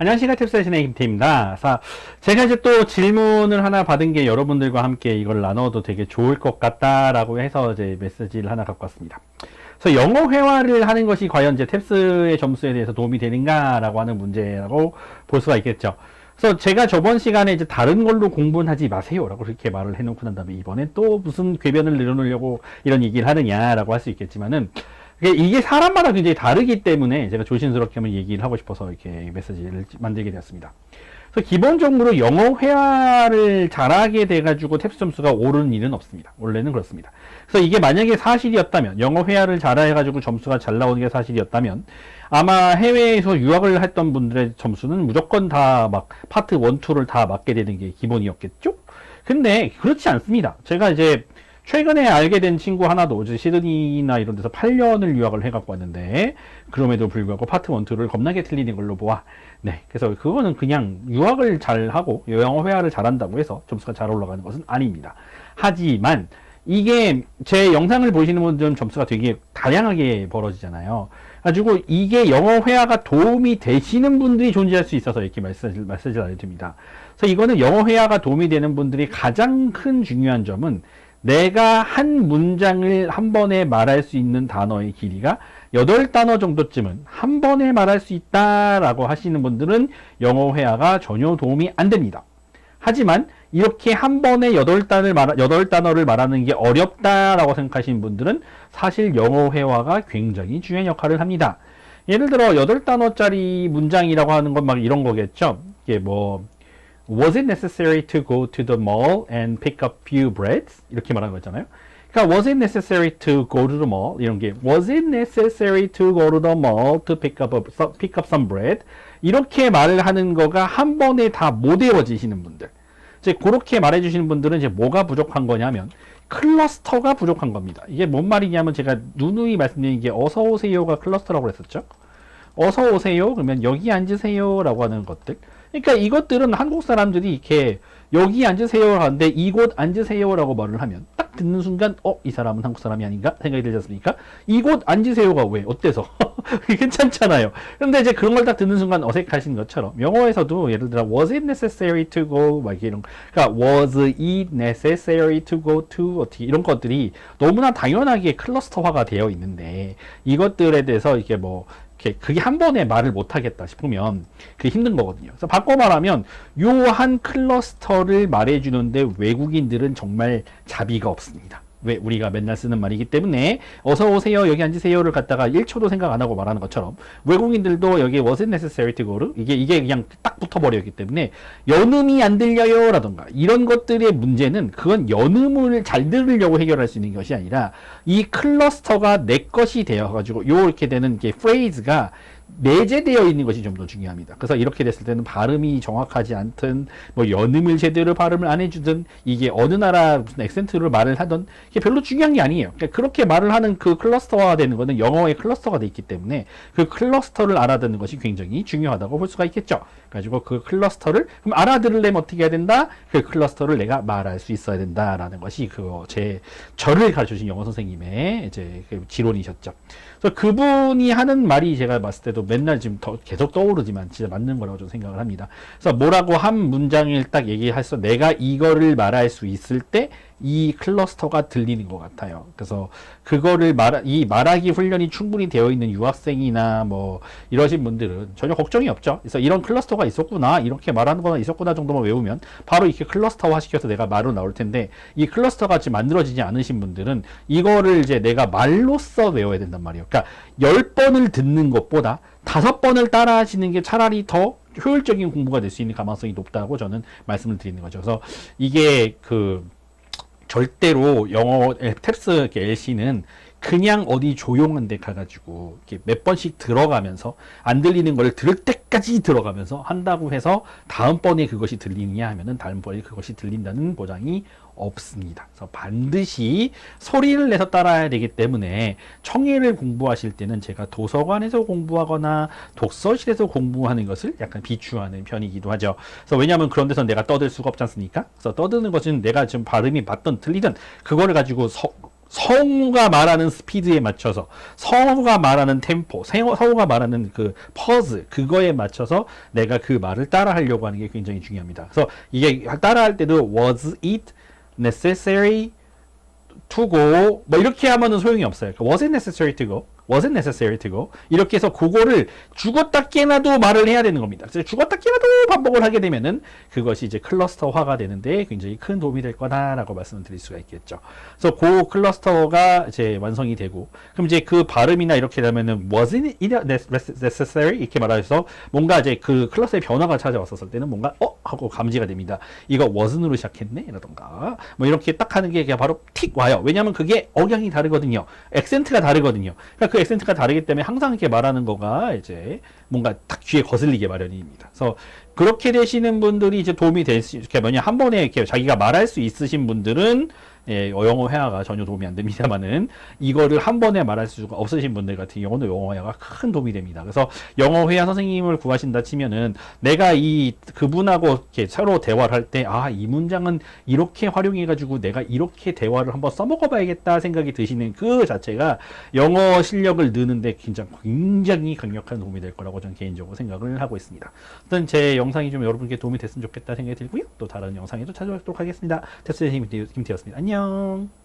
안녕하십니까. 탭스의 김태입니다. 제가 이제 또 질문을 하나 받은 게 여러분들과 함께 이걸 나눠도 되게 좋을 것 같다라고 해서 이제 메시지를 하나 갖고 왔습니다. 그래서 영어 회화를 하는 것이 과연 이제 탭스의 점수에 대해서 도움이 되는가라고 하는 문제라고 볼 수가 있겠죠. 그래서 제가 저번 시간에 이제 다른 걸로 공부는 하지 마세요라고 그렇게 말을 해놓고 난 다음에 이번엔 또 무슨 궤변을 내려놓으려고 이런 얘기를 하느냐라고 할 수 있겠지만은 이게 사람마다 굉장히 다르기 때문에 제가 조심스럽게 한번 얘기를 하고 싶어서 이렇게 메시지를 만들게 되었습니다. 그래서 기본적으로 영어 회화를 잘하게 돼가지고 탭스 점수가 오르는 일은 없습니다. 원래는 그렇습니다. 그래서 이게 만약에 사실이었다면, 영어 회화를 잘해가지고 점수가 잘 나오는 게 사실이었다면, 아마 해외에서 유학을 했던 분들의 점수는 무조건 다 막 파트 1, 2를 다 맞게 되는 게 기본이었겠죠? 근데 그렇지 않습니다. 제가 이제 최근에 알게 된 친구 하나도 이제 시드니나 이런 데서 8년을 유학을 해갖고 왔는데, 그럼에도 불구하고 파트 1, 2를 겁나게 틀리는 걸로 보아. 네. 그래서 그거는 그냥 유학을 잘하고 영어 회화를 잘한다고 해서 점수가 잘 올라가는 것은 아닙니다. 하지만 이게 제 영상을 보시는 분들은 점수가 되게 다양하게 벌어지잖아요. 가지고 이게 영어 회화가 도움이 되시는 분들이 존재할 수 있어서 이렇게 메시지를 알려드립니다. 그래서 이거는 영어 회화가 도움이 되는 분들이 가장 큰 중요한 점은 내가 한 문장을 한 번에 말할 수 있는 단어의 길이가 8단어 정도쯤은 한 번에 말할 수 있다라고 하시는 분들은 영어 회화가 전혀 도움이 안 됩니다. 하지만 이렇게 한 번에 8단어를 말하는 게 어렵다라고 생각하시는 분들은 사실 영어 회화가 굉장히 중요한 역할을 합니다. 예를 들어 8단어짜리 문장이라고 하는 건 막 이런 거겠죠. 이게 뭐 Was it necessary to go to the mall and pick up few breads? 이렇게 말하는 거잖아요. 그러니까 was it necessary to go to the mall? 이런 게 was it necessary to go to the mall to pick up some bread? 이렇게 말을 하는 거가 한 번에 다 못 외워지시는 분들. 이제 그렇게 말해 주시는 분들은 이제 뭐가 부족한 거냐면 클러스터가 부족한 겁니다. 이게 뭔 말이냐면 제가 누누이 말씀드린 게 어서 오세요가 클러스터라고 했었죠. 어서 오세요. 그러면 여기 앉으세요라고 하는 것들. 그러니까 이것들은 한국 사람들이 이렇게 여기 앉으세요 하는데 이곳 앉으세요라고 말을 하면 딱 듣는 순간 이 사람은 한국 사람이 아닌가 생각이 들지 않습니까? 이곳 앉으세요가 왜 어때서 괜찮잖아요. 그런데 이제 그런 걸 딱 듣는 순간 어색하신 것처럼 영어에서도 예를 들어 was it necessary to go 막 이런 그러니까 was it necessary to go to 어떻게 이런 것들이 너무나 당연하게 클러스터화가 되어 있는데 이것들에 대해서 이게 뭐 그게 한 번에 말을 못하겠다 싶으면 그게 힘든 거거든요. 그래서 바꿔 말하면 요 한 클러스터를 말해주는데 외국인들은 정말 자비가 없습니다. 왜? 우리가 맨날 쓰는 말이기 때문에 어서 오세요 여기 앉으세요를 갖다가 1초도 생각 안 하고 말하는 것처럼 외국인들도 여기 was it necessary to go? 이게 그냥 딱 붙어버렸기 때문에 연음이 안 들려요 라던가 이런 것들의 문제는 그건 연음을 잘 들으려고 해결할 수 있는 것이 아니라 이 클러스터가 내 것이 되어가지고 요렇게 되는 게 phrase가 내재되어 있는 것이 좀 더 중요합니다. 그래서 이렇게 됐을 때는 발음이 정확하지 않든 뭐 연음을 제대로 발음을 안 해주든 이게 어느 나라 무슨 액센트로 말을 하든 이게 별로 중요한 게 아니에요. 그러니까 그렇게 말을 하는 그 클러스터화 되는 거는 영어의 클러스터가 돼 있기 때문에 그 클러스터를 알아듣는 것이 굉장히 중요하다고 볼 수가 있겠죠. 그래가지고 그 클러스터를 그럼 알아들으려면 어떻게 해야 된다? 그 클러스터를 내가 말할 수 있어야 된다라는 것이 저를 가르쳐주신 영어 선생님의 이제 그 지론이셨죠. 그래서 그분이 하는 말이 제가 봤을 때도 맨날 지금 계속 떠오르지만 진짜 맞는 거라고 좀 생각을 합니다. 그래서 뭐라고 한 문장을 딱 얘기해서 내가 이거를 말할 수 있을 때 이 클러스터가 들리는 것 같아요. 그래서 그거를 말하기 훈련이 충분히 되어 있는 유학생이나 뭐 이러신 분들은 전혀 걱정이 없죠. 그래서 이런 클러스터가 있었구나, 이렇게 말하는 거나 있었구나 정도만 외우면 바로 이렇게 클러스터화 시켜서 내가 말로 나올 텐데 이 클러스터가 지금 만들어지지 않으신 분들은 이거를 이제 내가 말로써 외워야 된단 말이에요. 그러니까 10번을 듣는 것보다 5번을 따라 하시는 게 차라리 더 효율적인 공부가 될 수 있는 가능성이 높다고 저는 말씀을 드리는 거죠. 그래서 이게 절대로 영어 탭스 LC는 그냥 어디 조용한 데 가가지고 이렇게 몇 번씩 들어가면서 안 들리는 걸 들을 때까지 들어가면서 한다고 해서 다음번에 그것이 들리느냐 하면은 다음번에 그것이 들린다는 보장이 없습니다. 그래서 반드시 소리를 내서 따라야 되기 때문에 청해를 공부하실 때는 제가 도서관에서 공부하거나 독서실에서 공부하는 것을 약간 비추하는 편이기도 하죠. 그래서 왜냐하면 그런 데서 내가 떠들 수가 없지 않습니까? 그래서 떠드는 것은 내가 지금 발음이 맞든 틀리든 그거를 가지고 성우가 말하는 스피드에 맞춰서, 성우가 말하는 템포, 성우가 말하는 그 퍼즈, 그거에 맞춰서 내가 그 말을 따라 하려고 하는 게 굉장히 중요합니다. 그래서 이게 따라할 때도 was it necessary to go 뭐 이렇게 하면은 소용이 없어요. was it necessary to go? was it necessary to go? 이렇게 해서 그거를 죽었다 깨나도 말을 해야 되는 겁니다. 그래서 죽었다 깨나도 반복을 하게 되면은 그것이 이제 클러스터화가 되는데 굉장히 큰 도움이 될 거다라고 말씀을 드릴 수가 있겠죠. 그래서 그 클러스터가 이제 완성이 되고, 그럼 이제 그 발음이나 이렇게 되면은 wasn't it necessary 이렇게 말해서 뭔가 이제 그 클러스의 변화가 찾아왔었을 때는 뭔가 하고 감지가 됩니다. 이거 wasn'으로 시작했네 라던가 뭐 이렇게 딱 하는 게 그냥 바로 틱 와요. 왜냐하면 그게 억양이 다르거든요. 액센트가 다르거든요. 그러니까 그 액센트가 다르기 때문에 항상 이렇게 말하는 거가 이제 뭔가 딱 귀에 거슬리게 마련입니다. 그래서 그렇게 되시는 분들이 이제 도움이 될 수, 이렇게 뭐냐, 한 번에 이렇게 자기가 말할 수 있으신 분들은 영어 회화가 전혀 도움이 안 됩니다만은 이거를 한 번에 말할 수가 없으신 분들 같은 경우는 영어 회화가 큰 도움이 됩니다. 그래서 영어 회화 선생님을 구하신다 치면은 내가 그분하고 이렇게 서로 대화를 할 때 이 문장은 이렇게 활용해가지고 내가 이렇게 대화를 한번 써먹어봐야겠다 생각이 드시는 그 자체가 영어 실력을 느는데 굉장히 강력한 도움이 될 거라고 저는 개인적으로 생각을 하고 있습니다. 어떤 제 영상이 좀 여러분께 도움이 됐으면 좋겠다 생각이 들고요. 또 다른 영상에도 찾아뵙도록 하겠습니다. 테스트 선생님 김태였습니다. 안녕.